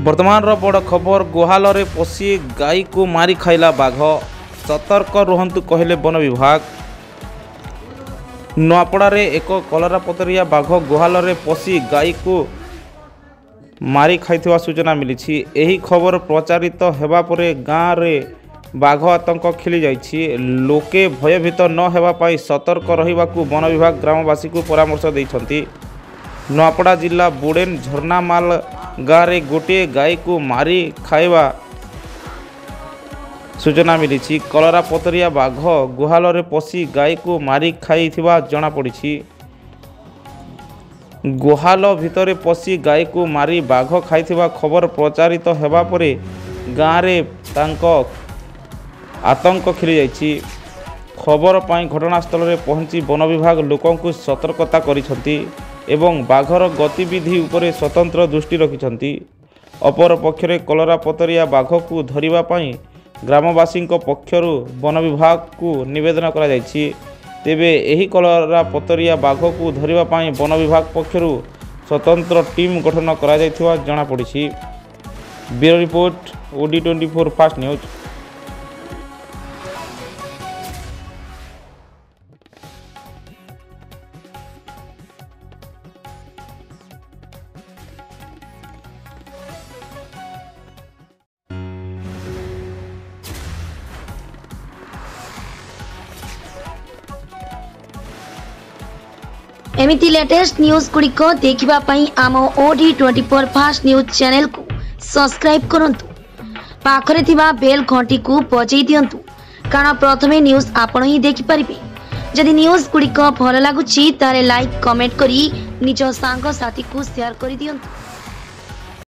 वर्तमान बड़ खबर गुहाल रे पशि गाई को मारी खाइला बाघ। सतर्क रुहंतु कहले वन विभाग। नुआपड़ारे एक कलरापतरिया बाघ गुहाल रे पशि गाई को मारी खाइथिबा सूचना मिली। एही खबर प्रचारित हेबा परे गाँ रे बाघ आतंक खेली जाइछि। लोके भयभीत न हेबा पाई सतर्क रहिबाकू वन विभाग ग्रामवासी को परामर्श दैछंती। नुआपड़ा जिला बुड़ेन झरनामाल गाँ रे गोटे गाई को मारी खाइबा सूचना मिली। कलरापतरिया बाघ गुहाल रे पशि गाई को मारी खाइथिबा जଣା पड़िछि। गुहाल भितरे पशि गाई को मारी बाघ खाइथिबा खबर प्रचारित हेबा परे गाँ रे तांको आतंक खेली जाइछि। खबर पाई घटनास्थल रे पहुंची वन विभाग लोकों को सतर्कता करिसंती एवं बाघर गतिविधि उपरे स्वतंत्र दृष्टि रखिसंती। अपर पक्षरे कलरापतरिया बाघ को धरिबा पाई ग्रामवासी पक्षरु वन विभाग को निवेदन करा जाइछि। तेबे एही कलरापतरिया बाघ को धरिबा पाई वन विभाग पक्षरु स्वतंत्र टीम गठन करा जाइथिबा जଣା पड़िछि। Bureau report OD24 fast news. एमिति लेटेस्ट न्यूज गुड़िक देखिबा आम OD24 फास्ट न्यूज चैनल को सब्सक्राइब करंतु। पाखरे थिबा बेल घंटी को बजाई दियंतु, कारण प्रथमे न्यूज आपण ही देखि परिबे। जदि न्यूज गुड़िक भल लागुची तारे लाइक कमेंट करी निज सांग साथी को शेयर करि दियंतु।